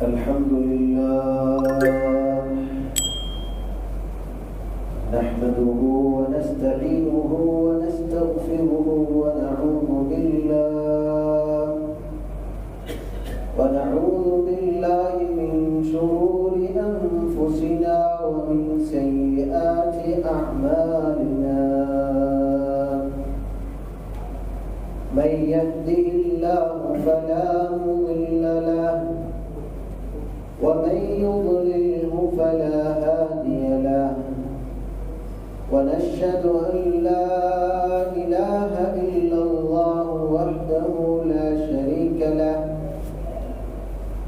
الحمد لله نحمده ونستعينه ونستغفره ونعوذ بالله من شرور أنفسنا ومن سيئات أعمالنا من يهده الله فلا مضل له ومن يضلله فلا هادي له ونشهد أن لا إله إلا الله وحده لا شريك له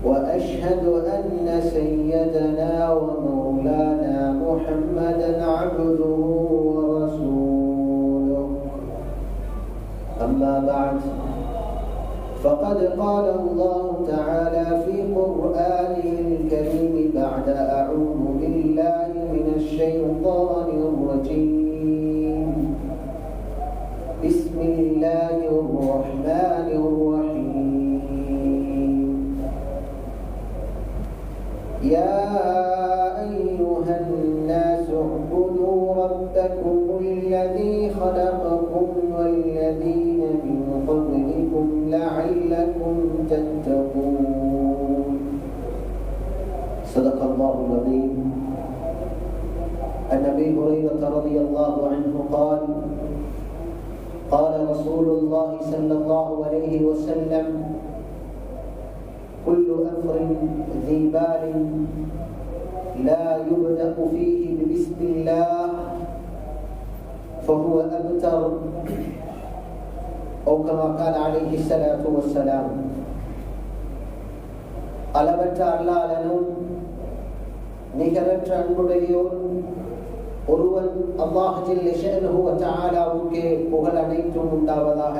وأشهد أن سيدنا ومولانا محمدا عبده ورسوله أما بعد فقد قال الله تعالى في قرآنه الكريم بعد أعوذ بالله من الشيطان الرجيم بسم الله الرحمن الرحيم يا أيها الناس اعبدوا ربكم الذي خلقكم والذين من قبلكم لعلكم تتقون صدق الله العظيم. عن أبي هريرة رضي الله عنه قال قال رسول الله صلى الله عليه وسلم كل أمر ذي بال لا يبدأ فيه ببسم الله فهو أبتر أو كما قال عليه الصلاة والسلام. அளவற்ற அல்லாஹ்வும் நிகரற்ற அன்புடையோன் ஒருவன் அல்லாஹ் ஜல்ல ஷஅனுஹு வ தஆலாவுக்கே புகழ் அனைத்தும் உண்டாவதாக.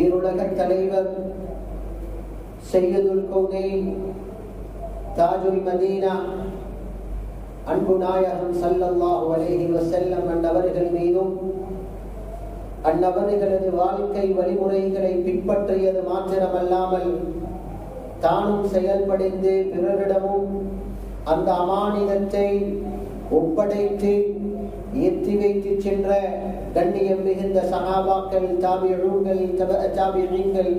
ஈருலக தலைவர் சையதுல் கௌனைன் தாஜுல் மதீனா அன்பு நாயகம் ஸல்லல்லாஹு அலைஹி வஸல்லம் அன்னவர்கள் மீதும் அன்னவர்களது வாழ்க்கை வழிமுறைகளை பின்பற்றியது மாத்திரமல்லாமல் தானும் செயல்படுத்தி பிறரிடமும் அந்த அமானிதத்தை ஒப்படைத்து ஏற்றி வைத்து சென்ற கண்ணியம் மிகுந்த சஹாபாக்கள், தாபிஊன்கள், தாபிஈன்கள்,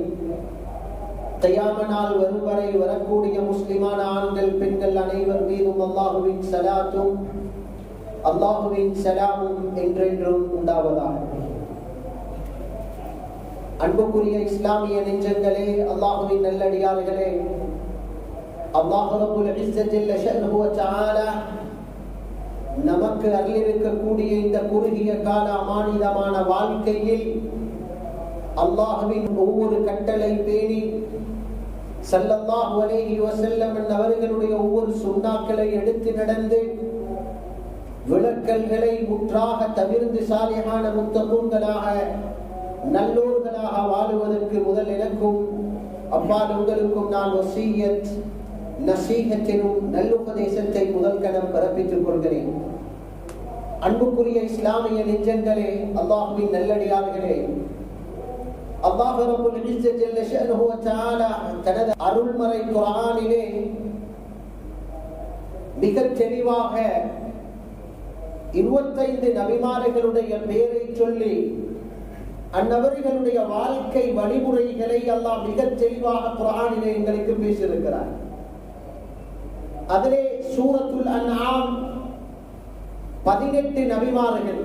கியாம நாள் வரும் வரை வரக்கூடிய முஸ்லிமான ஆண்கள் பெண்கள் அனைவர் மீதும் அல்லாஹுவின் ஸலாத்தும் அல்லாஹுவின் ஸலாமும் என்றென்றும் உண்டாவதாக. அன்புக்குரிய இஸ்லாமிய நெஞ்சங்களே, அல்லாஹுவின் நல்லடியார்களே, அல்லாஹ் ரப்புல் இஸ்ஸத் ஜல்ல ஷஅனுஹு வ தஆலா நமக்கு அருளியிருக்கக்கூடிய இந்த குறுகிய கால அமானிதமான வாழ்க்கையில் அல்லாஹுவின் ஒவ்வொரு கட்டளை பேணி ஸல்லல்லாஹு அலைஹி வஸல்லம் அவர்களுடைய ஒவ்வொரு சுன்னாக்களை எடுத்து நடந்து விளக்கல்களை முற்றாக தவிர்த்து சாலிஹான முத்தகூன்களாக நல்லோர்களாக வாழுவதற்கு முதல் எனக்கும் அப்பால் உங்களுக்கும் நான் வஸீயத் நசீஹத்தினும் நல்லுபதேசத்தை முதல் கணம் பிறப்பித்துக் கொள்கிறேன். அன்புக்குரிய இஸ்லாமிய நெஞ்சங்களே, அல்லாஹ்வின் நல்லடியார்களே, அல்லாஹ் ரப்புல் இஸ்ஸத் ஜல்ல ஷஅனுஹு வ தஆலா தனது அருள்மறை குர்ஆனிலே மிக தெளிவாக 25 நபிமார்களுடைய பெயரை சொல்லி அந்நபர்களுடைய வாழ்க்கை வழிமுறைகளை அல்லாஹ் மிக தெளிவாக குர்ஆனிலே எங்களுக்கு பேசியிருக்கிறார். அதிலே சூரத்துல் அன்ஆம் 18 நபிமார்கள்,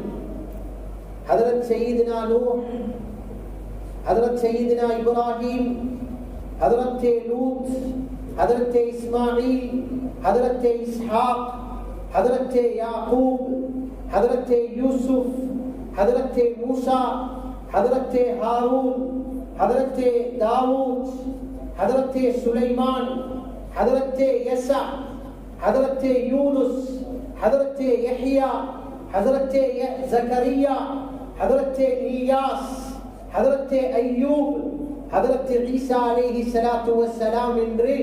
ஹஜ்ரத் சய்யிதுனா நூஹ், ஹஜ்ரத் சய்யிதுனா இப்ராஹிம், ஹஜ்ரத் லூத், ஹஜ்ரத் இஸ்மாயில், ஹஜ்ரத் இஸ்ஹாக், ஹஜ்ரத் யாக்கூப், ஹஜ்ரத் யூசுப், ஹஜ்ரத் மூசா, ஹஜ்ரத் ஹாரூன், ஹஜ்ரத் தாவூத், ஹஜ்ரத் சுலைமான், ஹஜ்ரத் யஸா, ஹஜ்ரத் யூனுஸ், ஹஜ்ரத் யஹ்யா, ஹஜ்ரத் ஜக்கரியா, ஹஜ்ரத் இல்யாஸ், ஹஜ்ரத் அய்யூப், ஹஜ்ரத் ஈசா அலைஹி ஸலாத்து வஸ்ஸலாம் என்று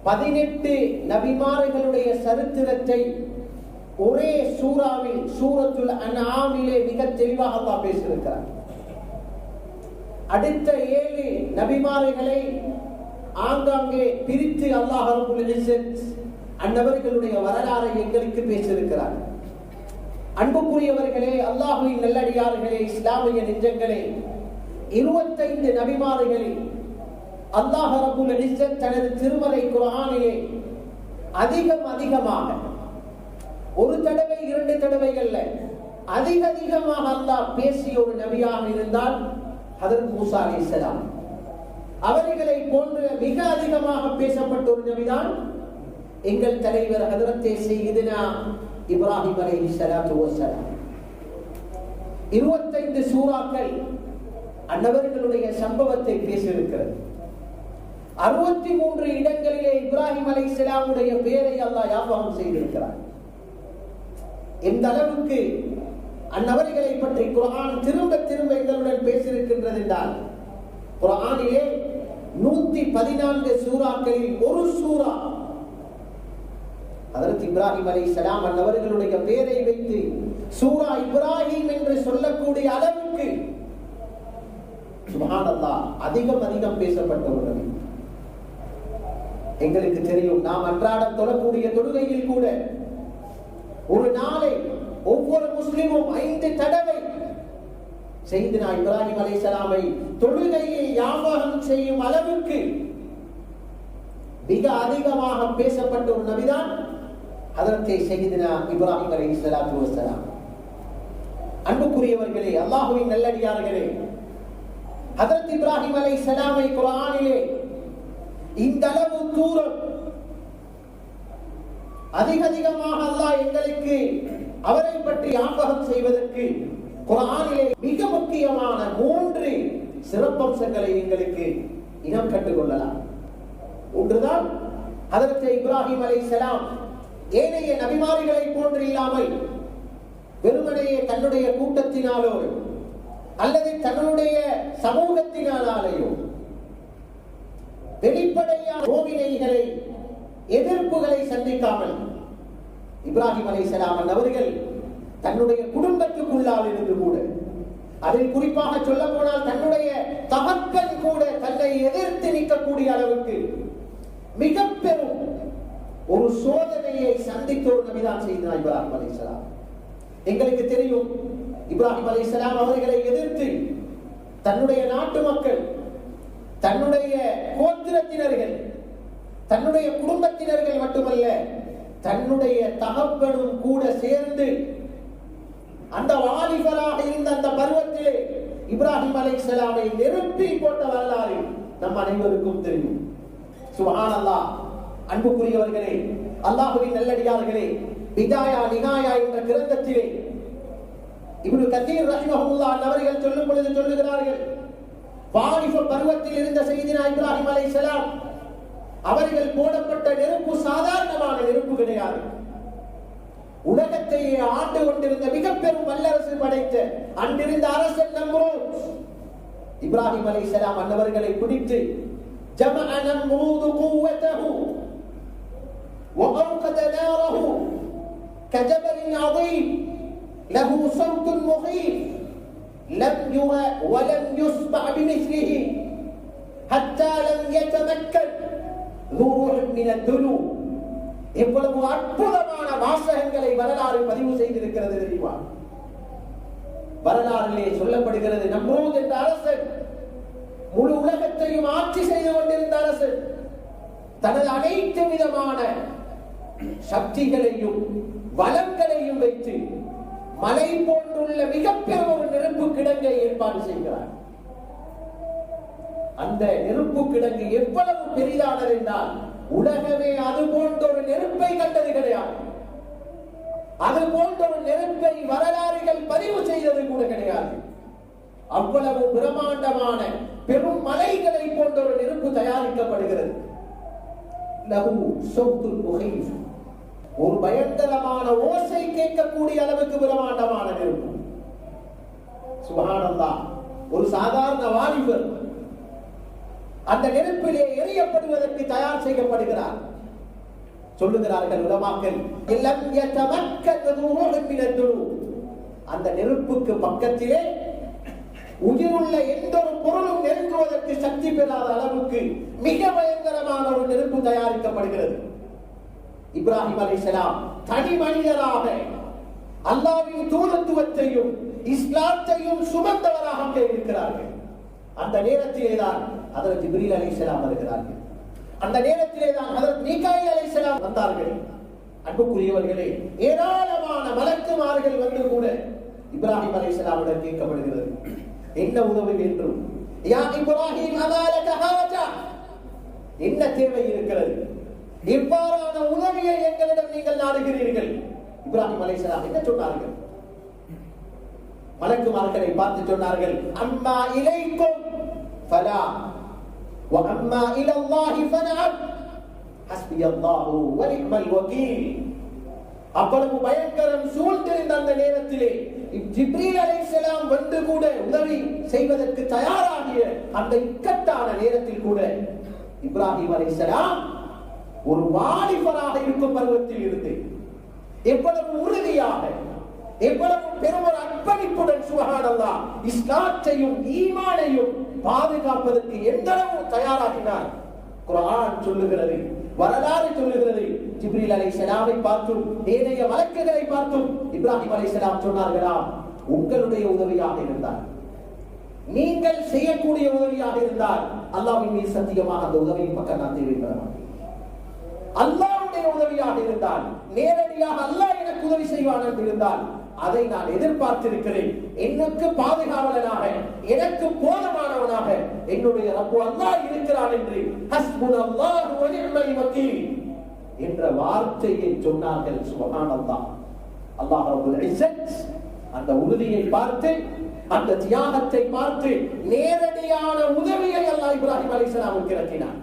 18 நபிமார்களுடைய சரித்திரத்தை ஒரே சூராவில் சூரத்துல் அன்ஆமிலே மிக தெளிவாக அல்லாஹ் பேசியிருக்கிறார். அடுத்த 7 நபிமார்களை ஆங்காங்கே பிரித்து அல்லாஹ் ரப்பல் இஸ்ஸத் அன்னவர்களுடைய வரலாறை எங்களுக்கு பேசியிருக்கிறார். அன்புக்குரியவர்களே, அல்லாஹ்வின் நல்லடியார்களே, இஸ்லாமிய நெஞ்சங்களே, 25 நபிமார்களில் அல்லாஹ் ரப்பல் இஸ்ஸத் தனது திருமறை குர்ஆனிலே அதிகமாக ஒரு தடவை 2 தடவைகள்ல அதிகமாக அல்லாஹ் பேசிய ஒரு நபியாக இருந்தால் ஹஜ்ரத் மூசா அலைஹிஸ்ஸலாம். அவர்களை போன்று மிக அதிகமாக பேசப்பட்ட ஒரு நபிதான் எங்கள் தலைவர் ஹஜ்ரத் சையதுனா இப்ராஹிம் அலைஹிஸ்ஸலாத்து வஸ்ஸலாம். 25 சூறாக்கள் அன்னவர்களுடைய சம்பவத்தை பேசியிருக்கிறது. 63 இடங்களிலே இப்ராஹிம் அலைஹிஸ்ஸலாமுடைய பெயரை அல்லாஹ் ஞாபகம் செய்திருக்கிறார். எந்த அளவுக்கு அன்னவர்களை பற்றி குர்ஆன் திரும்ப எங்களுடன் பேசியிருக்கின்றது என்றால், குர்ஆனிலே 114 சூறாக்களில் ஒரு சூரா ஹஜ்ரத் இப்ராஹிம் அலைஹிஸ்ஸலாம் அன்னவர்களுடைய பெயரை வைத்து சூரா இப்ராஹிம் என்று சொல்லக்கூடிய அளவுக்கு சுப்ஹானல்லாஹ் அதிகம் பேசப்பட்ட ஒரு நபி. எங்களுக்கு தெரியும், நாம் அன்றாடம் தொழக்கூடிய தொழுகையில் கூட ஒரு நாளை ஒவ்வொரு முஸ்லிமும் 5 தடவை சையதுனா இப்ராஹிம் அலைஹிஸ்ஸலாமை தொழுகையை ஞாபகம் செய்யும் அளவுக்கு மிக அதிகமாக பேசப்பட்ட ஒரு நபிதான் ஹஜ்ரத் சையதுனா இப்ராஹிம் அலைஹிஸ்ஸலாத்து வஸ்ஸலாம். அன்புக்குரியவர்களே, அல்லாஹ்வின் நல்லடியார்களே, ஹஜ்ரத் இப்ராஹிம் அலைஹிஸ்ஸலாமை குர்ஆனிலே இந்த அளவு தூரம் அதிகமாக அல்லாஹ் எங்களுக்கு அவரை பற்றி ஞாபகம் செய்வதற்கு குர்ஆனிலே மிக முக்கியமான 3 சிறப்பம்சங்களை எங்களுக்கு இனம் கண்டுகொள்ளலாம். ஒன்றுதான் ஹஜ்ரத் இப்ராஹிம் அலைஹிஸ்ஸலாம் ஏனைய நபிமார்களை போன்று இல்லாமல் வெறுமனையே தன்னுடைய கூட்டத்தினாலோ அல்லது தன்னுடைய சமூகத்தினாலேயோ வெளிப்படையான சோதனைகளை எதிர்ப்புகளை சந்திக்காமல் இப்ராஹிம் அலைஹிஸ்ஸலாம் அவர்கள் தன்னுடைய குடும்பத்துக்குள்ளால் இருந்து கூட, அதில் குறிப்பாக சொல்ல போனால் தன்னுடைய தகப்பன் கூட தன்னை எதிர்த்து நிற்கக்கூடிய அளவுக்கு மிக பெரும் ஒரு சோதனையை சந்தித்த ஒரு நபிதான் சையதுனா இப்ராஹிம் அலைஹிஸ்ஸலாம். எங்களுக்கு தெரியும், இப்ராஹிம் அலைஹிஸ்ஸலாம் அவர்களை எதிர்த்து தன்னுடைய நாட்டு மக்கள், தன்னுடைய கோத்திரத்தினர்கள், தன்னுடைய குடும்பத்தினர்கள் மட்டுமல்ல, தன்னுடைய தகப்பனும் கூட சேர்ந்து அந்த வாலிபராக இருந்த அந்த பருவத்திலே இப்ராஹிம் அலைஹிஸ்ஸலாமை நெருப்பில் போட்ட வரலாறு நம் அனைவருக்கும் தெரியும். சுப்ஹானல்லாஹ். அன்புக்குரியவர்களே, அல்லாஹ்வின் நல்லடியார்களே, பிதாயா நிகாயா என்ற கிரந்தத்திலே இப்னு கதீர் ரஹிமஹுல்லாஹ் அவர்கள் சொல்லும் பொழுது சொல்லுகிறார்கள், வாலிப பருவத்தில் இருந்த சையதுனா இப்ராஹிம் அலைஹிஸ்ஸலாம் அவர்கள் போடப்பட்ட நெருப்பு சாதாரணமான நெருப்பு கிடையாது. உலகத்தையே ஆண்டு கொண்டிருந்த மிக பெரும் வல்லரசு படைத்த அன்றிருந்த அரசன் நம்ரூத் இப்ராஹிம் அலைஹிஸ்ஸலாம் அன்னவர்களை பிடித்து ஜமஅ நம்ரூத் குவதஹு وأوقد ناره كجبل عظيم له صوت مخيف لم يرى ولم يسمع بمثله حتى لم يتمكن ذو روح من الذنوب. எவ்வளவு அற்புதமான வாசகங்களை வரலாறு பதிவு செய்திருக்கிறது தெரியுமா? வரலாறிலே சொல்லப்படுகிறது, நம்ரூத் என்ற அரசன் முழு உலகத்தையும் ஆட்சி செய்து கொண்டிருந்த அரசன் தனது அனைத்து விதமான சக்திகளையும் வளங்களையும் வைத்து மலை போன்றுள்ள மிகப்பெரும் ஒரு நெருப்பு கிடங்கை ஏற்பாடு செய்கிறார். அந்த நெருப்பு கிடங்கு எவ்வளவு பெரிதானது என்றால், உலகமே அது போன்ற ஒரு நெருப்பை கண்டது கிடையாது. அது போன்ற ஒரு நெருப்பை வரலாறுகள் பதிவு செய்தது கூட கிடையாது. அவ்வளவு பிரமாண்டமான பெரும் மலைகளை போன்ற ஒரு நெருப்பு தயாரிக்கப்படுகிறது. ஒரு பயங்கரமான ஓசை கேட்கக்கூடிய அளவுக்கு பிரமாண்டமான நெருப்பு. சுப்ஹானல்லாஹ். ஒரு சாதாரண வாலிபர் அந்த நெருப்பிலே எரியப்படுவதற்கு தயார் செய்யப்படுகிறார். சொல்லுகிறார்கள் உலமாக்கள், அந்த நெருப்புக்கு பக்கத்திலே உயிருள்ள எந்த ஒரு பொருளும் நெருங்குவதற்கு சக்தி பெறாத அளவுக்கு மிக பயங்கரமான ஒரு நெருப்பு தயாரிக்கப்படுகிறது. இப்ராஹிம் அலைஹிஸ்ஸலாம் தனி மனிதராக அல்லாஹ்வின் தூதத்துவத்தையும் இஸ்லாத்தையும் சுமந்தவராக இருக்கிறார்கள். அந்த நேரத்திலே தான் ஹஜ்ரத் ஜிப்ரீல் அலைஹிஸ்ஸலாம் வருகிறார்கள். அந்த நேரத்திலே தான் ஹஜ்ரத் மீகாயில் அலைஹிஸ்ஸலாம் வந்தார்கள். அன்புக்குரியவர்களே, ஏராளமான மலக்குமார்கள் வந்து கூட இப்ராஹிம் அலைஹிஸ்ஸலாமிடம் கேட்கப்படுகிறது, என்ன உதவி வேண்டும்? யா இப்ராஹிம் அமாலக ஹாஜா, என்ன தேவை இருக்கிறது? இவ்வாறான உதவியை எங்களிடம் நீங்கள் நாடுகிறீர்கள். இப்ராஹிம் அலைஹிஸ்ஸலாம் என்ன சொன்னார்கள்? மலக்குமார்களை பார்த்து சொன்னார்கள், அம்மா இலைக்கும் ஃபலா வ அம்மா இலல்லாஹி ஃபனஅம் ஹஸ்பியல்லாஹு வ நிஅமல் வகீல். அவ்வளவு பயங்கரம் சூழ்ந்திருந்த அந்த நேரத்திலே ஜிப்ரீல் அலைஹிஸ்ஸலாம் வந்து கூட உதவி செய்வதற்கு தயாராகிய அந்த இக்கட்டான நேரத்தில் கூட இப்ராஹிம் அலைஹிஸ்ஸலாம் ஒரு வாலிபராக இருக்கும் பருவத்தில் இருந்து எவ்வளவு உறுதியாக, எவ்வளவு பெரும் ஒரு அர்ப்பணிப்புடன் சுப்ஹானல்லாஹ் இஸ்லாத்தையும் ஈமானையும் பாதுகாப்பதற்கு எந்த அளவு தயாராகினார். குர்ஆன் சொல்லுகிறது, வரலாறு சொல்லுகிறது. ஜிப்ரீல் அலைஹிஸ்ஸலாமை பார்த்தும் ஏனைய மலக்குகளை பார்த்தும் இப்ராஹிம் அலைஹிஸ்ஸலாம் சொன்னார்களாம், உங்களுடைய உதவியாக இருந்தால், நீங்கள் செய்யக்கூடிய உதவியாக இருந்தால் அல்லாஹ்வின் மீது சத்தியமாக அந்த உதவியின் பக்கம் நான் தேவைப்பட மாட்டேன். அல்லாஹ்வுடைய உதவியாக இருந்தால், நேரடியாக அல்லாஹ் எனக்கு உதவி செய்வான் என்று இருந்தால் அதை நான் எதிர்பார்த்திருக்கிறேன். எனக்கு பாதுகாவலனாக, எனக்கு போதுமானவனாக என்னுடைய ரப்பு அல்லாஹ் இருக்கிறான் என்று ஹஸ்புனல்லாஹு வ நிஅமல் வகீல் என்ற வார்த்தையை சொன்னார்கள். சுப்ஹானல்லாஹ். அல்லாஹ் ரப்புல் இஸ்ஸத் அந்த உறுதியை பார்த்து, அந்த தியாகத்தை பார்த்து நேரடியான உதவியை அல்லாஹ் இப்ராஹிம் அலைஹிஸ்ஸலாமுக்கு இறக்கினார்.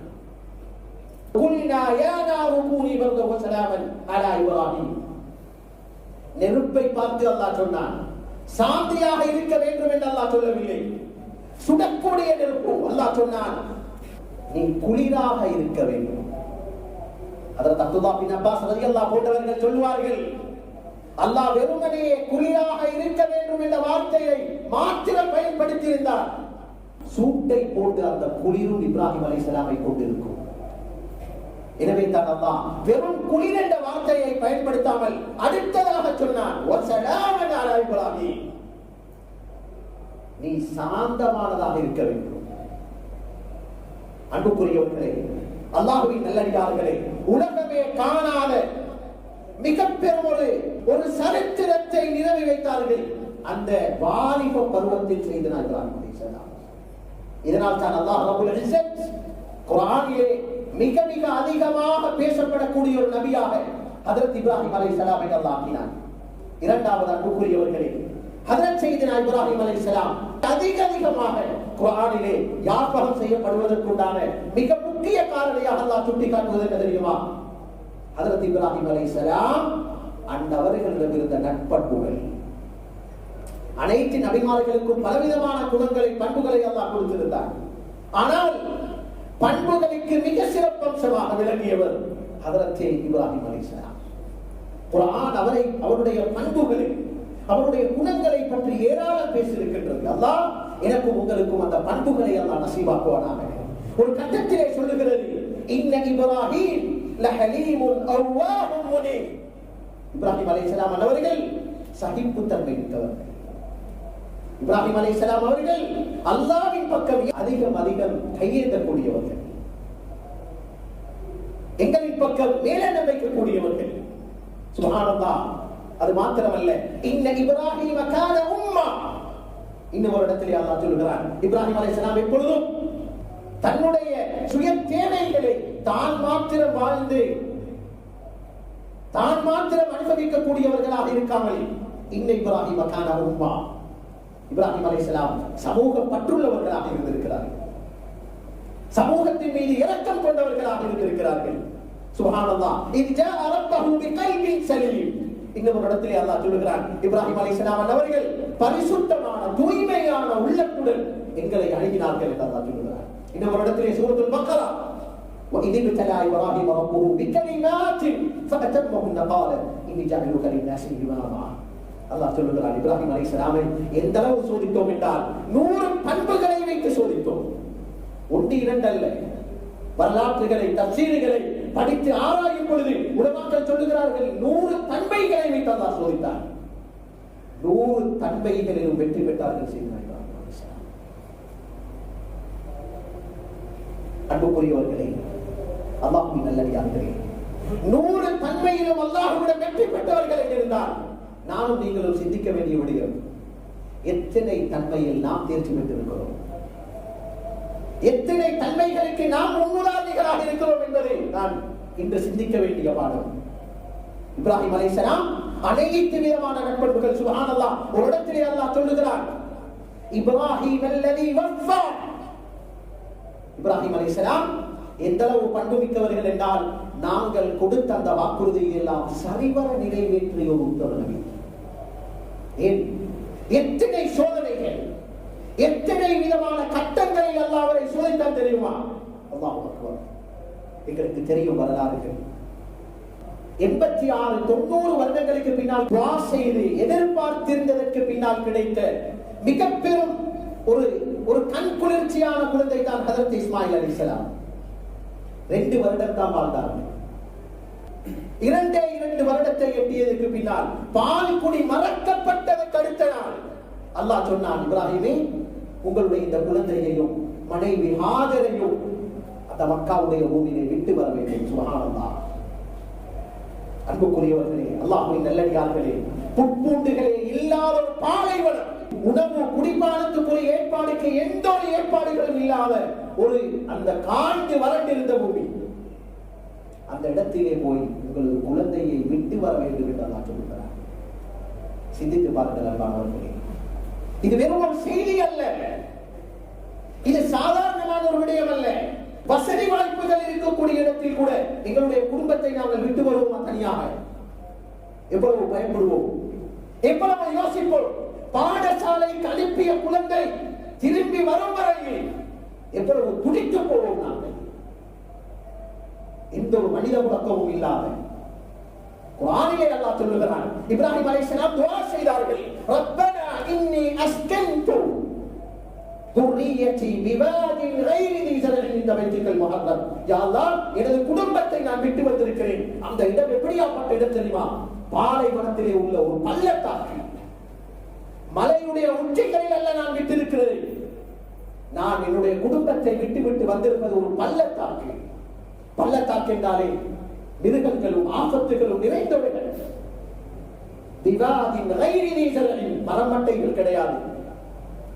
குல்னா யா நாரு கூனி பர்தன் வ ஸலாமன் அலா இப்ராஹிம். நெருப்பை பார்த்து அல்லாஹ் சொன்னான், சாந்தியாக இருக்க வேண்டும் என்று அல்லாஹ் சொல்லவில்லை. சுடக்கூடிய நெருப்பு அல்லாஹ் சொன்னான், நீ குளிராக இருக்க வேண்டும். ஹஜ்ரத் அப்துல்லாஹ் பின் அப்பாஸ் ரலியல்லாஹு போன்றவர்கள் சொல்வார்கள், அல்லாஹ் வெறுமனே குளிராக இருக்க வேண்டும் என்ற வார்த்தையை மாத்திரம் பயன்படுத்தி இருந்தார், சூட்டை போட்டு அந்த குளிரும் இப்ராஹிம் அலைஹிஸ்ஸலாமை கொண்டிருக்கும். எனவே தான் அல்லாஹ் வெறும் குளிர் என்ற வார்த்தையை பயன்படுத்தாமல் அடுத்ததாக சொன்னான், வஸலாமன் அலா இப்ராஹிம், நீ சாந்தமானதாக இருக்க வேண்டும். அன்புக்குரியவர்களே, அல்லாஹ்வின் நல்லடியார்களே, உலகமே காணாத மிக பெரும் ஒரு சரித்திரத்தை நிறுவி வைத்தார்கள் அந்த வாலிப பருவத்தில் செய்தனார் இப்ராஹிம் அலைஹிஸ்ஸலாம். இதனால் தான் அல்லாஹ் ரப்புல் இஸ்ஸத் குர்ஆனிலே மிக மிக அதிகமாக பேசப்படக்கூடிய ஒரு நபியாக ஹஜ்ரத் இப்ராஹிம் அலைஹிஸ்ஸலாமை அல்லாஹ் ஆக்கினார். இரண்டாவது அன்புக்குரியவர்களே, ஹஜ்ரத் சையதுனா இப்ராஹிம் அலைஹிஸ்ஸலாம் அதிகமாக குர்ஆனிலே ஞாபகம் செய்யப்படுவதற்குண்டான மிக முக்கிய காரணியாக அல்லாஹ் சுட்டிக்காட்டுவது என்ன தெரியுமா? ஹஜ்ரத் இப்ராஹிம் அலைஹிஸ்ஸலாம் அந்தவர்களிடம் இருந்த நட்பண்புகள். அனைத்து நபிமார்களுக்கும் பலவிதமான குணங்களை, பண்புகளை அல்லாஹ் கொடுத்திருந்தார். ஆனால் பண்புகளுக்கு மிக சிறப்பம்சமாக விளங்கியவர் ஹஜ்ரத் இப்ராஹிம் அலைஹிஸ்ஸலாம். குர்ஆன் அவருடைய பண்புகளை, அவருடைய குணங்களை பற்றி ஏராளம் பேசியிருக்கின்றது. அல்லாஹ் எனக்கும் உங்களுக்கும் அந்த பண்புகளை அல்லாஹ் நசீபாக்குவானாக. ஒரு கட்டத்திலே சொல்லுகிறது, இன்ன இப்ராஹிம் லஹலீமுன் அவ்வாஹும் முனீப். இப்ராஹிம் அலைஹிஸ்ஸலாம் அவர்கள் சகிப்புத்தன்மை மிக்கவர்கள். இப்ராஹிம் அலைஹிஸ்ஸலாம் அவர்கள் அல்லாஹ்வின் பக்கம் அதிகம் கையேற்றக்கூடியவர்கள், எங்களின் பக்கம் மேலெண்ண வைக்கக்கூடியவர்கள். சுப்ஹானல்லாஹ். அது மாத்திரமல்ல, இன்ன இப்ராஹிம் கான உம்மா. இன்னொரு இடத்திலே அல்லாஹ் சொல்கிறான், இப்ராஹிம் அலைஹிஸ்ஸலாம் எப்பொழுதும் தன்னுடைய சுய தேவைகளை தான் மாத்திரம் வாழ்ந்து தான் மாத்திரம் அனுபவிக்கக்கூடியவர்களாக இருக்காமல், இன்ன இப்ராஹிம் கான உம்மா, இப்ராஹிம் அலைஹிஸ்ஸலாம் சமூக பற்றுள்ளவர்களாக இருந்திருக்கிறார்கள், சமூகத்தின் மீது இரக்கம் கொண்டவர்களாக இருந்திருக்கிறார்கள். சுப்ஹானல்லாஹ். இத் ஜாஅ ரப்பஹு பிகல்பின் சலீம். இன்னொரு இடத்திலே அல்லாஹ் சொல்கிறான், இப்ராஹிம் அலைஹிஸ்ஸலாம் அவர்கள் பரிசுத்தமான தூய்மையான உள்ளத்துடன் எங்களை அணுகினார்கள் என்று அல்லாஹ் சொல்கிறார். இன்னொரு இடத்திலே சூரத்துல் பக்ரா, وَإِذِ ابْتَلَى إِبْرَاهِيمَ رَبُّهُ بِكَلِمَاتٍ فَأَتَمَّهُنَّ قَالَ إِنِّي جَاعِلُكَ لِلنَّاسِ إِمَامًا. அல்லாஹ் சொல்லுகிறார், இப்ராஹிம் அலைஹிஸ்ஸலாமை எந்த அளவு சோதித்தோம் என்றால் 100 பண்புகளை வைத்து சோதித்தோம். ஒன்று இரண்டு அல்ல. வரலாற்றுகளை தஃசீர்களை படித்து ஆராயும் பொழுது உலமாக்கள் சொல்லுகிறார்கள் 100 தன்மைகளை வைத்து அல்லாஹ் சோதித்தார். 100 தன்மைகளிலும் வெற்றி பெற்றார்கள். செய்தார்கள். அன்புக்குரியவர்களே, அல்லாஹ்வின் நல்லடியார்களே, 100 தன்மையிலும் அல்லாஹ்விடம் வெற்றி பெற்றவர்கள் இருந்தால் நானும் நீங்களும் சிந்திக்க வேண்டிய விடயம், எத்தனை தன்மையில் நாம் தேர்ச்சி பெற்றிருக்கிறோம், எத்தனை தன்மைகளுக்கு நாம் முன்னுதாரணங்களாக இருக்கிறோம் என்பதை நான் இன்று சிந்திக்க வேண்டிய பாடம். இப்ராஹிம் அலைஹிஸ்ஸலாம் அனைத்து விதமான நட்பண்புகள். சுப்ஹானல்லாஹ், ஒரு இடத்திலே அல்லாஹ் சொல்லுகிறார், இப்ராஹிம் அல்லதி வஃபா. இப்ராஹிம் அலைஹிஸ்ஸலாம் எந்த அளவு பண்பு மிக்கவர்கள் என்றால், நாங்கள் கொடுத்த அந்த வாக்குறுதியை எல்லாம் சரிவர நிறைவேற்றிய ஒரு உத்தரவு. ஏன் எத்தனை சோதனைகள், எத்தனை விதமான கட்டங்களில் அல்லாஹ் அவரை சோதித்தான் தெரியுமா? அல்லாஹ் அக்பர். எங்களுக்கு தெரியும் வரலாறுகள். 86-90 வருடங்களுக்கு பின்னால் துஆ செய்து எதிர்பார்த்திருந்ததற்கு பின்னால் கிடைத்த மிக பெரும் ஒரு கண் குளிர்ச்சியான குழந்தை தான் ஹஜ்ரத் இஸ்மாயில் அலைஹிஸ்ஸலாம். 2 வருடம் தான் வாழ்ந்தார்கள். 2 வருடத்தை எட்டியதற்கு பின்னால் பால் குடி மறக்கப்பட்டதற்கு அடுத்த நாள் அல்லாஹ் சொன்னான், இப்ராஹிமே, உங்களுடைய இந்த குழந்தையையும் மனைவி ஹாஜரையும் அந்த மக்காவுடைய பூமியை விட்டு வர வேண்டும். சுப்ஹானல்லாஹ். அன்புக்குரியவர்களே, அல்லாஹ்வின் நல்லடியார்களே, புட்பூண்டுகளே இல்லாத ஒரு பாலைவனம், உணவு குடிப்பானத்துக்குரிய ஏற்பாடுக்கு எந்த ஒரு ஏற்பாடுகளும் இல்லாத ஒரு அந்த காய்ந்து வறண்டிருந்த பூமி, அந்த இடத்திலே போய் உங்களது குழந்தையை விட்டு வர வேண்டும் என்று அல்லாஹ் சொல்லுகிறார். சிந்தித்து பாருங்கள் அன்பானவர்களே, இது வெறும் ஒரு செய்தி அல்ல, இது சாதாரணமான ஒரு விடயம் அல்ல. வசதி வாய்ப்புகள் இருக்கக்கூடிய இடத்தில் கூட எங்களுடைய குடும்பத்தை நாங்கள் விட்டு வருவோமா தனியாக? எவ்வளவு பயப்படுவோம், எவ்வளவு யோசிப்போம். பாடசாலைக்கு அனுப்பிய குழந்தை திரும்பி வரும் வரையில் எவ்வளவு துடித்து போவோம் நாங்கள். எந்த ஒரு மனித முடக்கமும் இல்லாத குர்ஆனிலே அல்லாஹ் சொல்லுகிறான், இப்ராஹிம் அலைஹிஸ்ஸலாம் துஆ செய்தார்கள், ரப்பனா இன்னி அஸ்கன்து துர்ரியதி பிவாதின் கைரி தி ஸரஇன் இன்த பைத்திகல் முஹர்ரம். யா அல்லாஹ், எனது குடும்பத்தை நான் விட்டு வந்திருக்கிறேன். அந்த இடம் எப்படியாப்பட்ட இடம் தெரியுமா? பாலைவனத்திலே உள்ள ஒரு பள்ளத்தாக்கு. மலையுடைய உச்சிகளில் அல்ல நான் விட்டிருக்கிறேன். நான் என்னுடைய குடும்பத்தை விட்டு வந்திருப்பது ஒரு பள்ளத்தாக்கு. பள்ளத்தாக்கு என்றாலே மிருகங்களும் ஆபத்துகளும் நிறைந்த இடம். திவாதின் கைரி தி ஸரஇன், மரமட்டைகள் கிடையாது.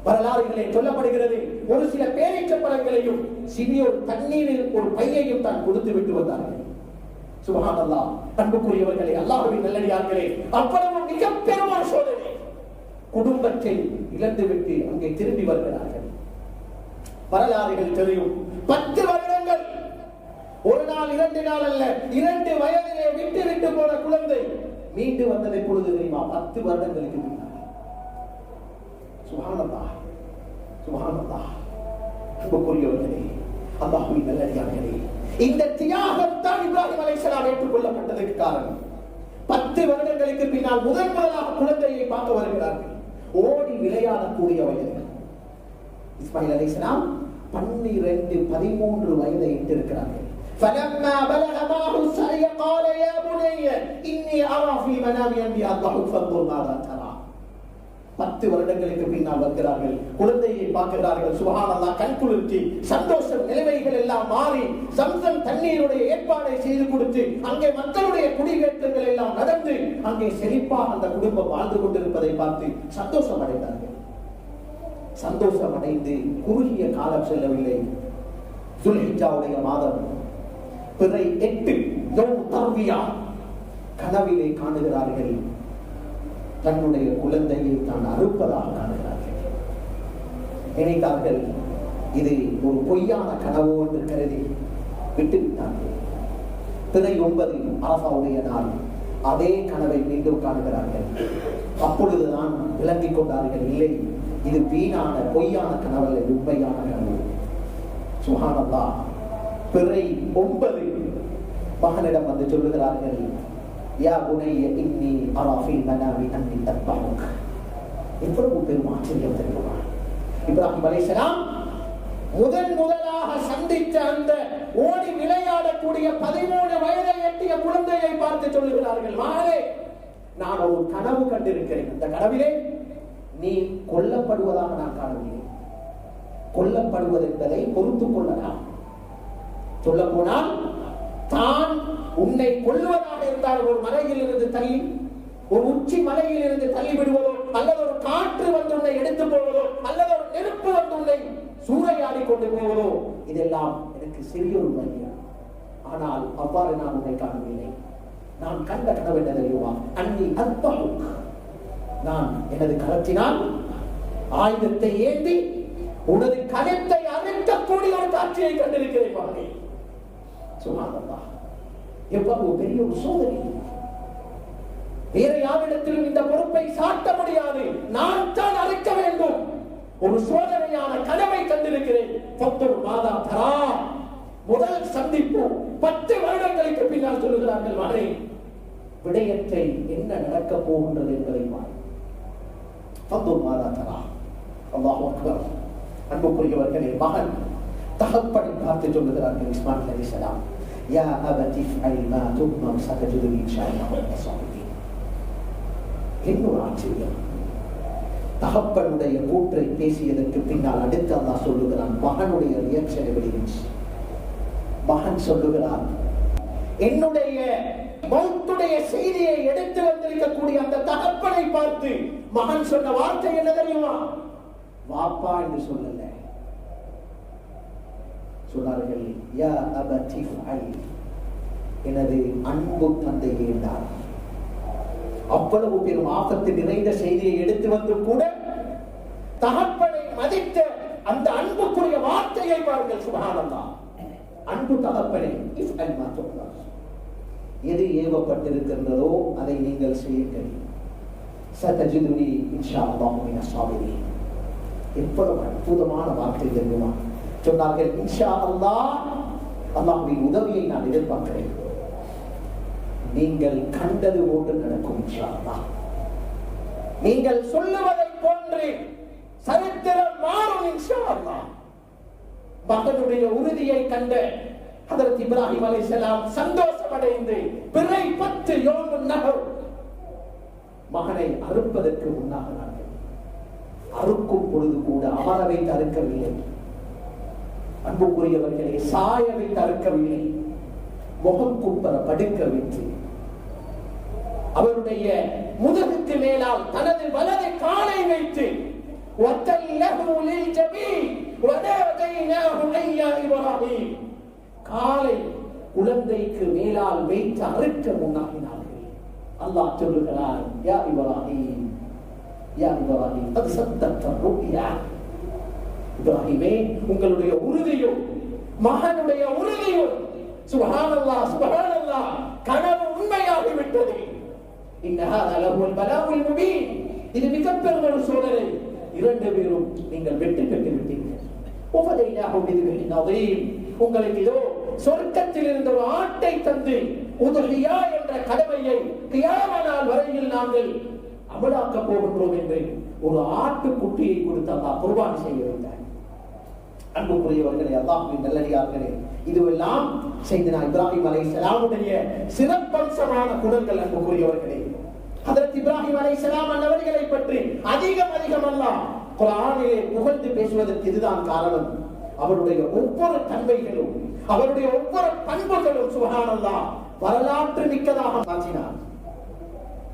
வரலாறுகளே சொல்லப்படுகிறது, ஒரு சில பேரீச்ச பழங்களையும் சிறிய ஒரு தண்ணீரில் ஒரு பையையும் தான் கொடுத்து விட்டு வந்தார்கள். சுப்ஹானல்லாஹ். அன்புக்குரியவர்களே, அல்லாஹ்வின் நல்லடியார்களே, அவ்வளவு மிக பெரும் ஒரு சோதனை. குடும்பத்தை இழந்துவிட்டு அங்கே திரும்பி வருகிறார்கள். வரலாறுகள் தெரியும். 10 வருடங்கள், ஒரு நாள் 2 நாள் அல்ல, 2 வயதிலே விட்டு போன குழந்தை மீண்டு வந்ததை பொழுது தெரியுமா? 10 வருடங்களுக்கு பின்னால். சுப்ஹானல்லாஹ், சுப்ஹானல்லாஹ். அன்புக்குரியவர்களே, அல்லாஹ்வின் நல்லடியார்களே, இந்த தியாகம் தான் இப்ராஹிம் அலைஹிஸ்ஸலாம் ஏற்றுக்கொள்ளப்பட்டதற்கு காரணம். 10 வருடங்களுக்கு பின்னால் முதலாக குழந்தையை பார்க்க வருகிறார்கள். ஓடி விளையாடக்கூடிய வயது. இஸ்மாயில் அலைஹிஸ்ஸலாம் 12-13 வயதை எட்டிருக்கிறார்கள். فلما بلغ معه السعي قال يا بني إني أرى في منامي أني أذبحك فانظر ماذا ترى. 10 வருடங்களுக்கு பின்னால் வருகிறார்கள், குழந்தையை பார்க்கிறார்கள். சுப்ஹானல்லாஹ். கண்குளிர்ச்சி, சந்தோஷம், நிலைமைகள் எல்லாம் மாறி சம்சம் தண்ணீருடைய ஏற்பாடை செய்து கொடுத்து அங்கே மக்களுடைய குடியேற்றங்கள் எல்லாம் நடந்து அங்கே செழிப்பாக அந்த குடும்பம் வாழ்ந்து கொண்டிருப்பதை பார்த்து சந்தோஷம் அடைந்தார்கள். சந்தோஷம் அடைந்து குறுகிய காலம் செல்லவில்லை. துல்ஹிஜ்ஜாவுடைய மாதம் பிறை 8 யௌம் தர்வியா கனவிலே காணுகிறார்கள். தன்னுடைய குழந்தையை தான் அறுப்பதாக காணுகிறார்கள். நினைத்தார்கள் இது ஒரு பொய்யான கனவோ என்று கருதி விட்டுவிட்டார்கள். பிறை 9 அரஃபாவுடைய நாள் அதே கனவை மீண்டும் காணுகிறார்கள். அப்பொழுதுதான் விளங்கிக் கொண்டார்கள், இல்லை, இது வீணான பொய்யான கனவல்ல, உண்மையான கனவு. சுப்ஹானல்லாஹ். பிறை 9 மகனிடம் வந்து சொல்லுகிறார்கள், யா புனைய இன்னி அரா ஃபில் மனாமி அன்னி அத்பஹுக். எவ்வளவு பெரும் ஆச்சரியம் தெரியுமா? இப்ராஹிம் அலைஹிஸ்ஸலாம் முதலாக சந்தித்த அந்த ஓடி விளையாடக்கூடிய 13 வயதை எட்டிய குழந்தையை பார்த்து சொல்லுகிறார்கள், மகனே, நான் ஒரு கனவு கண்டிருக்கிறேன். அந்த கனவிலே நீ கொல்லப்படுவதாக நான் காணவில்லை. கொல்லப்படுவது என்பதை பொறுத்துக் கொள்ளலாம். சொல்ல போனால் தான் உன்னை கொல்லுவதாக இருந்தால் ஒரு மலையில் இருந்து தள்ளி, ஒரு உச்சி மலையில் இருந்து தள்ளி விடுவதோ, அல்லது ஒரு காற்று வந்து உன்னை எடுத்து போவதோ, அல்லது ஒரு நெருப்பு வந்து உன்னை சூறையாடி கொண்டு போவதோ, இதெல்லாம் எனக்கு சிறிய ஒரு வழி. ஆனால் அவ்வாறு நான் உன்னை காணவில்லை. நான் கண்ட கனவு என்ன தெரியுமா? அன்னி அத்பஹுக். நான் எனது கரத்தினால் ஆயுதத்தை ஏந்தி உனது கழுத்தை அறுக்கக்கூடிய ஒரு காட்சியை கண்டிருக்கிறேன் மகனே. சுப்ஹானல்லாஹ், எவ்வளவு பெரிய ஒரு சோதனை! வேற யாரிடத்திலும் இந்த பொறுப்பை சாட்ட முடியாது. நான் தான் அறுக்க வேண்டும். ஒரு சோதனையான கனவை கண்டிருக்கிறேன். 10 மாதா தரா. முதல் சந்திப்பு 10 வருடங்களுக்கு பின்னால் சொல்லுகிறார்கள், மகனே, விடயத்தை என்ன நடக்க போகின்றது என்பதை பார். 10 மாதா தரா. அல்லாஹ் அக்பர். அன்புக்குரியவர்களே, மகன் தகப்பனை பார்த்து சொல்லுகிறார்கள் இஸ்மாயில் அலைஹிஸ்ஸலாம், யா அபதி ஃஅல் மா து'மர் சதஜுதுனி இன்ஷாஅல்லாஹ் மினஸ் ஸாபிரீன். இன்னொரு ஆச்சரியம், தகப்பனுடைய கூற்றை பேசியதற்கு பின்னால் அடுத்து அல்லாஹ் சொல்லுகிறான், மகனுடைய ரியாக்ஷன் எப்படி இருந்துச்சு? மகன் சொல்லுகிறான், என்னுடைய மௌத்துடைய செய்தியை எடுத்து வந்திருக்கக்கூடிய அந்த தகப்பனை பார்த்து மகன் சொன்ன வார்த்தை என்ன தெரியுமா? வாப்பா என்று சொல்லல, சொன்னார்கள், யா அபதி ஃஅல், எனது அன்பு தந்தையே என்றார். அவ்வளவு பெரும் ஆபத்து நிறைந்த செய்தியை எடுத்து வந்து கூட தகப்பனை மதித்த அந்த அன்புக்குரிய வார்த்தையை பாருங்கள். சுப்ஹானல்லாஹ். அன்பு தகப்பனை, இஃப்அல் மா து'மர், எது ஏவப்பட்டிருக்கின்றதோ அதை நீங்கள் செய்யுங்கள். சதஜிதுனி இன்ஷாஅல்லாஹ் மினஸ் ஸாபிரீன். எவ்வளவு அற்புதமான வார்த்தை தெரியுமா? சொன்னார்கள், இன்ஷா அல்லாஹ், அல்லாஹ்வின் உதவியை நான் எதிர்பார்க்கிறேன். நீங்கள் கண்டது போன்று நடக்கும் இன்ஷா அல்லாஹ். நீங்கள் சொல்லுவதை போன்று சரித்திரம் மாறும் இன்ஷா அல்லாஹ். மகனுடைய உறுதியை கண்ட ஹஜ்ரத் இப்ராஹிம் அலைஹிஸ்ஸலாம் சந்தோஷம் அடைந்து பிறை 10 யோமுன் நஹர் மகனை அறுப்பதற்கு முன்னாகிறார்கள். அறுக்கும் பொழுது கூட அமர வைத்து அறுக்கவில்லை. அன்புக்குரியவர்களே, சாய வைத்து அறுக்கவில்லை. முகம் குப்பர படுக்க வைத்து அவருடைய முதுகுக்கு மேலால் தனது வலது காலை வைத்து காலை குழந்தைக்கு மேலால் வைத்து அறுக்க முன்னாகினார்கள். அல்லாஹ் சொல்லுகிறார், யா இப்ராஹிம், யா இப்ராஹிம், அது சத்தத்த ருக்யா. இப்ராஹிமே, உங்களுடைய உறுதியும் மகனுடைய உறுதியும், சுப்ஹானல்லாஹ் சுப்ஹானல்லாஹ், கனவு உண்மையாகிவிட்டது. இன்னஹாதா லஹுல் பலாஉல் முபீன். இது மிகப்பெரிய ஒரு சோதனை. 2 பேரும் நீங்கள் வெற்றி பெற்று விட்டீர்கள். உஃபதைனாஹு பிதிபின் அதீம். உங்களுக்கு இதோ சொர்க்கத்தில் இருந்த ஒரு ஆட்டை தந்து உதுஹியா என்ற கடமையை கியாமத் நாள் வரையில் நாங்கள் அமலாக்க போகின்றோம் என்று ஒரு ஆட்டுக்குட்டியை கொடுத்து அல்லாஹ் குர்பான் செய்ய வைத்தார். அன்புக்குரியவர்களே, அல்லாஹ்வின் நல்லடியார்களே, இதுவெல்லாம் செய்தனா இப்ராஹிம் அலைஹிஸ்ஸலாமுடைய சிறப்பம்சமான குணங்கள். அன்புக்குரியவர்களே, ஹஜ்ரத் இப்ராஹிம் அலைஹிஸ்ஸலாம் அவர்களை பற்றி அதிகம் அல்லாஹ் குர்ஆனிலே புகழ்ந்து பேசுவதற்கு இதுதான் காரணம். அவருடைய ஒவ்வொரு தன்மைகளும், அவருடைய ஒவ்வொரு பண்புகளும் சுப்ஹானல்லாஹ் வரலாற்று மிக்கதாக மாற்றினார்.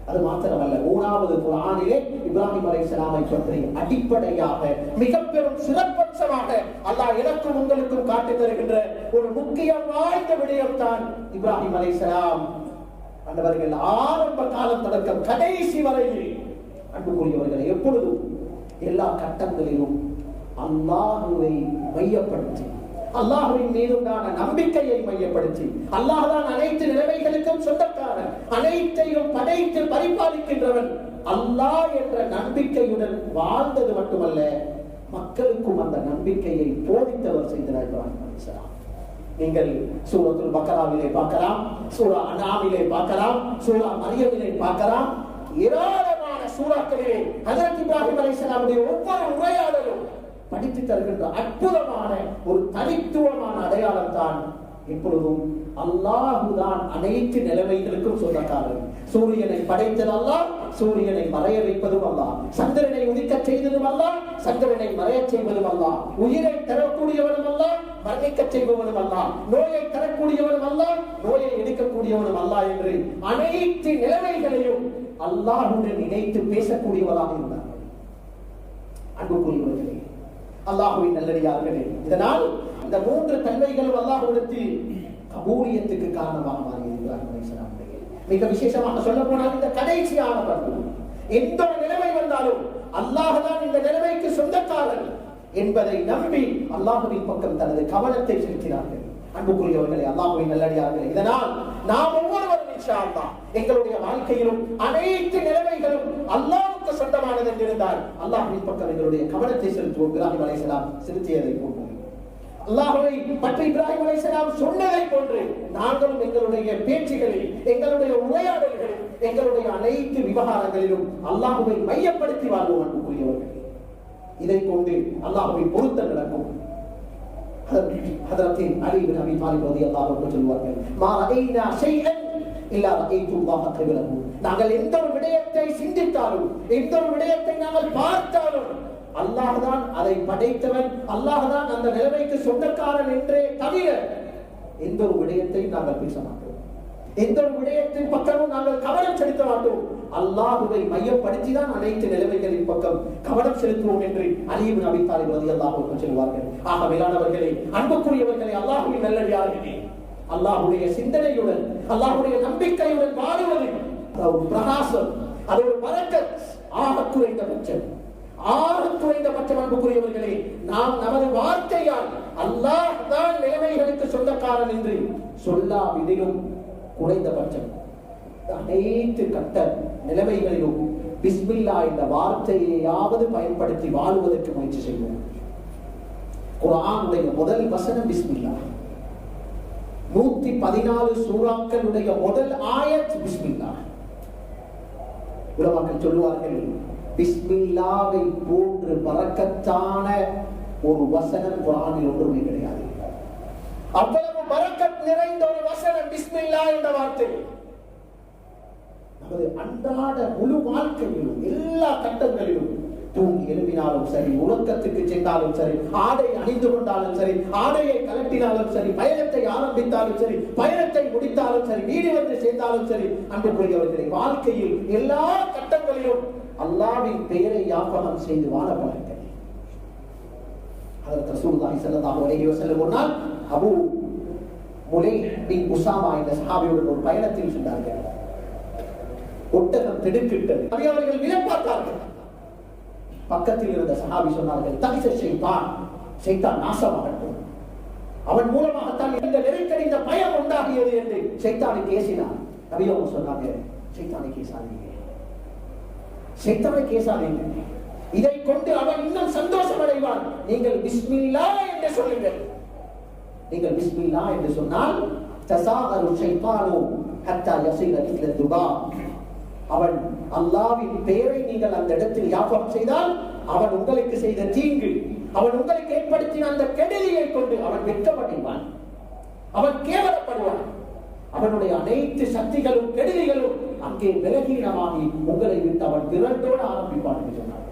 அது மாத்திரமல்ல, 3வது குர்ஆனிலே இப்ராஹிம் அலைஹிஸ்ஸலாமை பற்றி அடிப்படையாக மிக பெரும் சிறப்பம்சமாக அல்லாஹ் எனக்கும் உங்களுக்கும் காட்டித் தருகின்ற ஒரு முக்கியம் வாய்ந்த விடயம் தான் இப்ராஹிம் அலைஹிஸ்ஸலாம் அவர்கள் ஆரம்ப காலம் தொடக்கம் கடைசி வரையில் அன்புக்குரியவர்களை எப்பொழுதும் எல்லா கட்டங்களிலும் அல்லாஹ்வை மையப்படுத்தி, அல்லாஹ்வின் மீதுண்டான நம்பிக்கையை மையப்படுத்தி, அல்லாஹ் தான் அனைத்து நிலைமைகளுக்கும் சொந்தக்காரன், அனைத்தையும் படைத்து பரிபாலிக்கின்றவன், அல்லாஹ் என்ற நம்பிக்கையுடன் வாழ்ந்தது மட்டுமல்ல, மக்களுக்கும் அந்த நம்பிக்கையை போதித்தவர் செய்தார் இப்ராஹிம் அலைஹிஸ்ஸலாம். நீங்கள் சூரத்துல் பக்கராவிலே பார்க்கலாம், சூரா அன்ஆமிலே பார்க்கலாம், சூரா மரியமிலே பார்க்கலாம். ஏராளமான சூறாக்களிலே ஹஜ்ரத் இப்ராஹிம் அலைஹிஸ்ஸலாமுடைய ஒவ்வொரு உரையாடலும் படித்து தருகின்ற அற்புதமான ஒரு தனித்துவமான அடையாளம் தான் எப்பொழுதும் அல்லாஹுதான் அனைத்து நிலைமைகளுக்கும் சொந்தக்காரன். சூரியனை படைத்தது அல்லாஹ், சூரியனை மறைய வைப்பதும் அல்லாஹ், சந்திரனை உதிக்க செய்ததும் அல்லாஹ், சந்திரனை மறைய செய்வதும் அல்லாஹ், உயிரை தரக்கூடியவனும் அல்லாஹ், மரணிக்க செய்பவனும் அல்லாஹ், நோயை தரக்கூடியவனும் அல்லாஹ், நோயை எடுக்கக்கூடியவனும் அல்லாஹ் என்று அனைத்து நிலைமைகளையும் அல்லாஹுடன் இணைத்து பேசக்கூடியவராக இருந்தார். அன்புக்குரியவர்களே, அல்லாஹுவின் நல்லடியார்களே, இதனால் இந்த மூன்று தன்மைகளும் அல்லாஹ்விடத்தில் கபூலியத்துக்கு காரணமாக மாறியிருக்கிறார். மிக விசேஷமாக சொல்ல போனால் இந்த கடைசியான பண்பு, எந்த நிலைமை வந்தாலும் அல்லாஹ்தான் இந்த நிலைமைக்கு சொந்தக்காரன் என்பதை நம்பி அல்லாஹ்வின் பக்கம் தனது கவனத்தை செலுத்தினார்கள். அன்புக்குரியவர்களே, அல்லாஹ்வின் நல்லடியார்களே, இதனால் நாம் ஒவ்வொருவரும் இன்ஷா அல்லாஹ் எங்களுடைய வாழ்க்கையிலும் அனைத்து நிலைமைகளும் அல்லாஹ்வுக்கு சொந்தமானது என்றிருந்தால் அல்லாஹ்வின் பக்கம் எங்களுடைய கவனத்தை செலுத்துவோம். இப்ராஹிம் அலைஹிஸ்ஸலாம் செலுத்தியதை போன்று, அல்லாஹ்வை பற்றி இப்ராஹிம் அலைஹிஸ்ஸலாம் சொன்னதை போன்று நாங்களும் எங்களுடைய பேச்சுகளில், எங்களுடைய உரையாடல்களில், எங்களுடைய அனைத்து விவகாரங்களிலும் அல்லாஹ்வை மையப்படுத்தி வாழ்வோம். அன்புக்குரியவர்களே, இதை கொண்டு அல்லாஹ்வை பொருத்தம் நடக்கும். ஹஜ்ரத் அலி இப்னு அபீ தாலிப் ரலியல்லாஹு அன்ஹு சொல்வார்கள், மா ரஅய்னா ஷைஅன் இல்லா ரஅய்துல்லாஹ qiblahum. நாங்கள் எந்த ஒரு விடயத்தை சிந்தித்தாலும், எந்த ஒரு விடயத்தை நாங்கள் பார்த்தாலும் அல்லாஹ்தான் அதை படைத்தவன், அல்லாஹ்தான் அந்த நிலைமைக்கு சொந்தக்காரன் என்றே தவிர எந்த ஒரு விடயத்தையும் நாங்கள் பேச மாட்டோம். எந்த ஒரு விடயத்தின் பக்கமும் நாங்கள் கவனம் செலுத்த மாட்டோம். அல்லாஹ்வை மையப்படுத்திதான் அனைத்து நிலைமைகளின் பக்கம் கவனம் செலுத்துவோம் என்று அலி இப்னு அபீ தாலிப் ரலியல்லாஹு அன்ஹு சொல்வார்கள். ஆக மேலானவர்களே, அன்புக்குரியவர்களே, அல்லாஹ்வின் நல்லடியார்களே, அல்லாஹ்வுடைய சிந்தனையுடன், அல்லாஹ்வுடைய நம்பிக்கையுடன் வாழுவது ஒரு பிரகாசம், அது ஒரு பரக்கத். ஆக குறைந்தபட்சம் அன்புக்குரியவர்களே, நாம் நமது வார்த்தையால் அல்லாஹ் தான் நிலைமைகளுக்கு சொந்தக்காரன் என்று சொல்லாவிடிலும் குறைந்தபட்சம் அனைத்து கட்ட நிலைமைகளிலும் பிஸ்மில்லா என்ற வார்த்தையாவது பயன்படுத்தி வாழுவதற்கு முயற்சி செய்வோம். குர்ஆனுடைய முதல் வசனம் பிஸ்மில்லா. 114 சூறாக்களுடைய முதல் ஆயத் பிஸ்மில்லா. உலமாக்கள் சொல்லுவார்கள், பிஸ்மில்லாவை போன்று பரக்கத்தான ஒரு வசனம் குர்ஆனில் ஒன்றுமே கிடையாது. அவ்வளவு பரக்கத் நிறைந்த ஒரு வசனம் பிஸ்மில்லா என்ற வார்த்தை. நமது அன்றாட முழு வாழ்க்கையிலும், எல்லா கட்டங்களிலும், தூங்கி எழுப்பினாலும் சரி, உறக்கத்துக்கு சென்றாலும் சரி, ஆடை அணிந்து கொண்டாலும் சரி, ஆடையை கலட்டினாலும் சரி, பயணத்தை ஆரம்பித்தாலும் சரி, பயணத்தை முடித்தாலும் சரி, வீடு வந்து சேர்ந்தாலும் சரி, அன்புக்குரியவர்களே, வாழ்க்கையில் எல்லா கட்டங்களிலும் அல்லாஹ்வின் பெயரை ஞாபகம் செய்து வாழ பழங்கள். ஹஜ்ரத் ரசூலுல்லாஹி ஸல்லல்லாஹு அலைஹி வஸல்லம் ஒரு நாள் அபூ முலைஹ் பின் உஸாமா என்ற சஹாபியுடன் ஒரு பயணத்தில் சென்றார்கள். ஒட்டகம் திடுக்கிட்டது. நபி அவர்கள் விலப்பார்த்தார்கள். பக்கத்தில் இருந்த சஹாபி சொன்னார்கள், தகிச ஷைத்தான், ஷைத்தான் நாசமாகட்டும், அவன் மூலமாகத்தான் இந்த நெருக்கடி, இந்த பயம் உண்டாகியது என்று ஷைத்தானுக்கு ஏசினார். நபி அவங்க சொன்னாங்க, ஷைத்தானுக்கு ஏசாதீங்க, ஷைத்தானுக்கு ஏசாதீங்க, இதை கொண்டு அவன் இன்னும் சந்தோஷம் அடைவான். நீங்கள் பிஸ்மில்லா என்று சொல்லுங்கள். நீங்கள் பிஸ்மில்லா என்று சொன்னால் தஸாகரு ஷைத்தானு ஹத்தா யஸீல மிஸ்ல துபாப். அவன் அல்லாஹ்வின் பெயரை நீங்கள் அந்த இடத்தில் ஞாபகம் செய்தால் அவன் உங்களுக்கு செய்த தீங்கு, அவன் உங்களுக்கு ஏற்படுத்தின அந்த கெடுதியை கொண்டு அவன் வெட்கப்படுவான், அவன் கேவலப்படுவான். அவனுடைய அனைத்து சக்திகளும் கெடுதிகளும் அங்கே விலகீனமாகி உங்களை விட்டு அவன் விரண்டோடு ஆரம்பிப்பான் என்று சொன்னார்.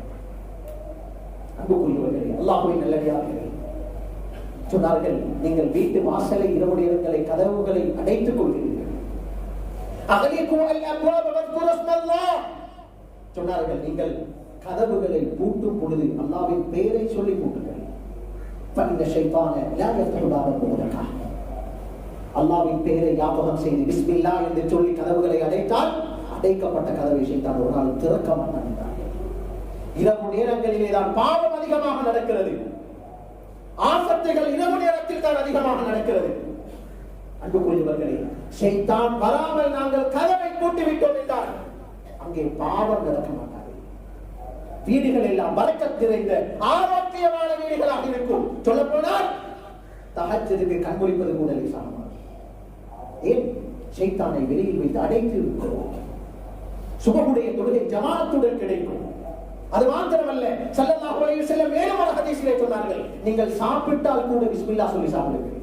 அன்புக்குரியவர்களே, அல்லாஹ்வின் நல்லடியார்களே, சொன்னார்கள், நீங்கள் வீட்டு வாசலை, இரவு நேரங்களை, கதவுகளை அடைத்துக் கொள்கிறீர்கள். சொன்னார்கள், நீங்கள் கதவுகளை பூட்டும் பொழுது அல்லாஹ்வின் பெயரை சொல்லி பூட்டுங்கள். அல்லாஹ்வின் பெயரை ஞாபகம் செய்து பிஸ்மில்லா என்று சொல்லி கதவுகளை அடைத்தால் அடைக்கப்பட்ட கதவை ஷைத்தான் ஒரு நாள் திறக்க மாட்டான். இரவு நேரங்களிலே தான் பாவம் அதிகமாக நடக்கிறது. ஆபத்துகள் இரவு நேரத்தில் தான் அதிகமாக நடக்கிறது. அன்புக்குரியவர்களே, ஷைத்தான் வராமல் நாங்கள் கதவை பூட்டி விட்டோம் என்றால் அங்கே பாவம் நடக்க மாட்டாது. வீடுகள் எல்லாம் பரக்கத் நிறைந்த ஆரோக்கியமான வீடுகளாக இருக்கும். சொல்ல போனால் தஹஜ்ஜுதுக்கு கண்குளிப்பது கூட லேசானது. ஏன்? ஷைத்தானை வெளியில் வைத்து அடைத்து இருக்கிறோம். சுபஹுடைய தொழுகை ஜமாஅத்துடன் கிடைக்கும். அது மாத்திரமல்ல, ஸல்லல்லாஹு அலைஹி வஸல்லம் மேலும் ஒரு ஹதீஸிலே சொன்னார்கள், நீங்கள் சாப்பிட்டால் கூட பிஸ்மில்லாஹ் சொல்லி சாப்பிடுங்கள்.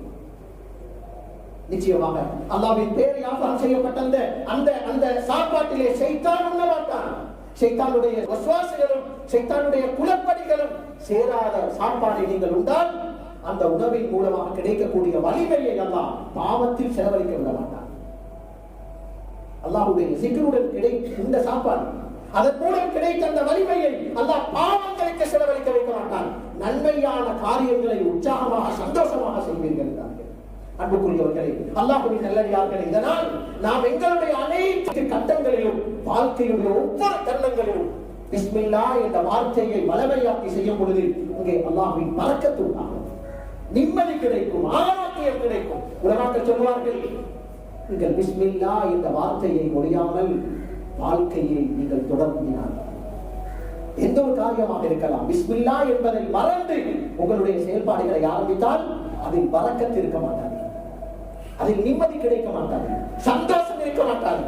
நிச்சயமாக அல்லாஹ்வின் பெயரை ஞாபகம் செய்யப்பட்ட அந்த சாப்பாட்டிலே ஷைத்தான் உண்ண மாட்டான். ஷைத்தானுடைய வஸ்வாசுகளும் ஷைத்தானுடைய குலப்படிகளும் சேராத சாப்பாடை நீங்கள் உண்டால் அந்த உணவின் மூலமாக கிடைக்கக்கூடிய வலிமையை அல்லாஹ் பாவத்தில் செலவழிக்க விட மாட்டான். அல்லாஹ்வுடைய சிக்ருடன் கிடைக்கும் இந்த சாப்பாடு, அதன் மூலம் கிடைத்த அந்த வலிமையை அல்லாஹ் பாவங்களுக்கு செலவழிக்க வைக்க மாட்டான். நன்மையான காரியங்களை உற்சாகமாக சந்தோஷமாக செய்வீர்கள். அன்புக்குரியவர்களே, அல்லாஹ்வின் நல்லடியார்களே, இதனால் நாம் எங்களுடைய அனைத்து கட்டங்களிலும் வாழ்க்கையுடைய ஒவ்வொரு தருணங்களிலும் பிஸ்மில்லாஹ் என்ற வார்த்தையை வளமையாக்கி செய்யும் பொழுது இங்கே அல்லாஹ்வின் பரக்கத்து உண்டாகும், நிம்மதி கிடைக்கும், ஆரோக்கியம் கிடைக்கும். உலமாக்கள் சொல்வார்கள், நீங்கள் பிஸ்மில்லாஹ் என்ற வார்த்தையை மொழியாமல் வாழ்க்கையை நீங்கள் தொடர்ந்தினால் எந்த ஒரு காரியமாக இருக்கலாம், பிஸ்மில்லாஹ் என்பதை மறந்து உங்களுடைய செயல்பாடுகளை ஆரம்பித்தால் அதில் பரக்கத்து இருக்க மாட்டாது, அதில் நிம்மதி கிடைக்க மாட்டாது, சந்தோஷம் இருக்க மாட்டாது.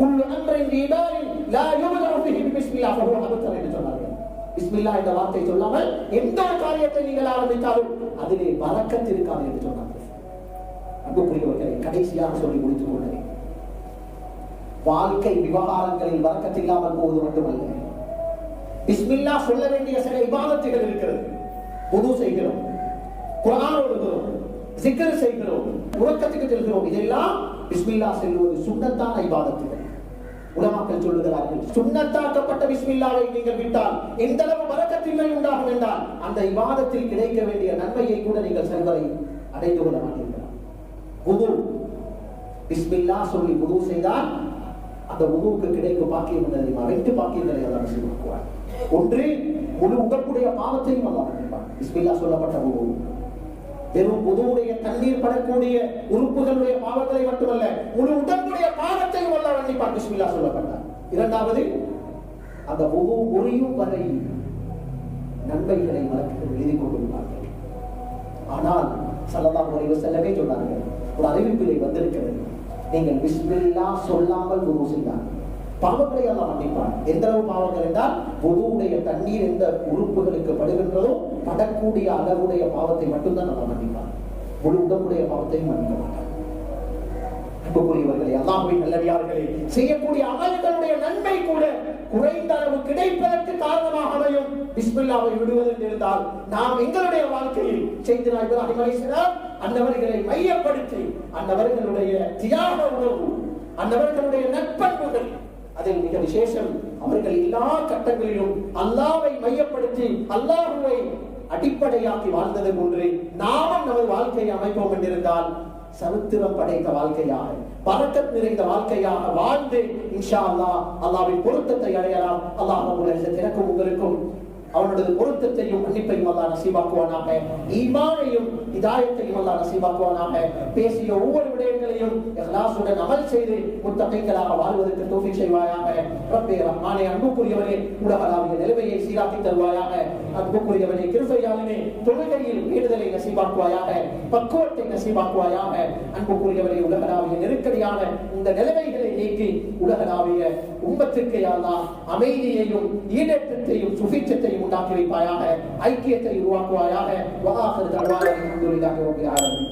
குல்லு அம்ரின் தீபாரின் லா யுபதஉ ஃபீஹி பிஸ்மில்லாஹ் ஃபஹுவ அபதர் என்று சொன்னார்கள். பிஸ்மில்லாஹ் என்ற வார்த்தை சொல்லாமல் எந்த ஒரு காரியத்தை நீங்கள் ஆரம்பித்தாலும் அதிலே பரக்கத்து இருக்காது என்று சொன்னார்கள். அன்புக்குரியவர்களை, கடைசியாக சொல்லி முடித்துக் கொள்கிறேன். வாழ்க்கை விவகாரங்களில் பரக்கத்து இல்லாமல் போவது மட்டுமல்ல, பிஸ்மில்லாஹ் சொல்ல வேண்டிய சில இபாதத்துகள் இருக்கிறது. வுது செய்கிறோம், குர்ஆன் ஓதுகிறோம், ஜிக்ர் செய்கிறோம், உறக்கத்துக்கு செல்கிறோம், இதெல்லாம் பிஸ்மில்லாஹ் சொல்வது சுன்னத்தான இபாதத்துகள். உலமாக்கள் சொல்லுகிறார்கள், சுன்னத்தாக்கப்பட்ட பிஸ்மில்லாஹை நீங்கள் விட்டால் எந்த அளவு பரக்கத்தின்மை உண்டாகும் என்றால் அந்த இபாதத்தில் கிடைக்க வேண்டிய நன்மையை கூட நீங்கள் செல்வதை அடைந்து கொள்ள மாட்டீர்கள். வுது, பிஸ்மில்லாஹ் சொல்லி வுது செய்தால் அந்த வுதுவுக்கு கிடைக்கும் பாக்கியம் என்ன தெரியுமா? 2 பாக்கியங்களை அல்லாஹ் நசீபாக்குவார். ஒன்று, முழு உடம்புடைய பாவத்தையும் அல்லாஹ் மன்னிப்பான். பிஸ்மில்லாஹ் சொல்லப்பட்ட வுது வெறும் வுதுவுடைய தண்ணீர் படக்கூடிய உறுப்புகளுடைய பாவங்களை மட்டுமல்ல, முழு உடம்புடைய பாவத்தையும் அல்லாஹ் மன்னிப்பான். பிஸ்மில்லாஹ் சொல்லப்பட்டார். இரண்டாவது, அந்த வுது முறியும் வரை நன்மைகளை மலக்குகள் எழுதி கொண்டிருப்பார்கள். ஆனால் ஸல்லல்லாஹு அலைஹி வஸல்லமே சொன்னார்கள், ஒரு அறிவிப்பிலே வந்திருக்கிறது, நீங்கள் பிஸ்மில்லாஹ் சொல்லாமல் வுது செய்தால் பாவங்களை அல்லாஹ் மன்னிப்பான். எந்த அளவு பாவங்கள் என்றால், வுதுவுடைய தண்ணீர் எந்த உறுப்புகளுக்கு படுகின்றதோ படக்கூடிய அளவுடைய பாவத்தை மட்டும்தான் அல்லாஹ் மன்னிப்பான். முழு உடம்புடைய பாவத்தையும் மன்னிக்க மாட்டான். அன்புக்குரியவர்களே, அல்லாஹ்வின் நல்லடியார்களே, செய்யக்கூடிய அமல்களுடைய நன்மை கூட குறைந்த அளவு கிடைப்பதற்கு காரணமாக அமையும் பிஸ்மில்லாஹை விடுவதென்று இருந்தால், நாம் எங்களுடைய வாழ்க்கையில் செய்தனா இப்ராஹிம் அலைஹிஸ்ஸலாம் அன்னவர்களை மையப்படுத்தி அன்னவர்களுடைய தியாக உணர்வு, அன்னவர்களுடைய நற்பண்புகள், அதில் மிக விசேஷம் அவர்கள் எல்லா கட்டங்களிலும் அல்லாஹ்வை மையப்படுத்தி அல்லாஹ்வை அடிப்படையாக்கி வாழ்ந்தது போன்று நாமும் நமது வாழ்க்கையை அமைப்போம் என்றிருந்தால் சரித்திரம் படைத்த வாழ்க்கையாக, பரக்கத் நிறைந்த வாழ்க்கையாக வாழ்ந்து இன்ஷா அல்லாஹ் அல்லாஹ்வின் பொருத்தத்தை அடையலாம். அல்லாஹ் ரப்பல் இஸ்ஸத் எனக்கும் உங்களுக்கும் அவனுடைய பொருத்தத்தையும் மன்னிப்பையும் அல்லாஹ் நசீபாக்குவானாக, ஈமானையும் ஹிதாயத்தையும் அல்லாஹ் நசீபாக்குவானாக. பேசிய ஒவ்வொரு விடயங்களையும் இஹ்லாஸுடன் அமல் செய்து முத்தகீன்களாக வாழ்வதற்கு தௌஃபீக் செய்வாயாக. ரப்பே ரஹ்மானே, அன்புக்குரியவனே, உலகளாவிய நிலைமையை சீராக்கி தருவாயாக. அன்புக்குரியவனே, கிருபையாளனே, தொழுகையில் ஈடுதலை நசீபாக்குவாயாக, பக்குவத்தை நசீபாக்குவாயாக. அன்புக்குரியவனே, உலகளாவிய நெருக்கடியான இந்த நிலைமைகளை நீக்கி உலகளாவிய உம்மத்துக்கு அல்லாஹ் அமைதியையும் ஈடேற்றத்தையும் சுபீட்சத்தையும் உண்டாக்கி வைப்பாயாக, ஐக்கியத்தை உருவாக்குவாயாக. வஆஹிரு தஅவானா அல்ஹம்துலில்லாஹி ரப்பில் ஆலமீன்.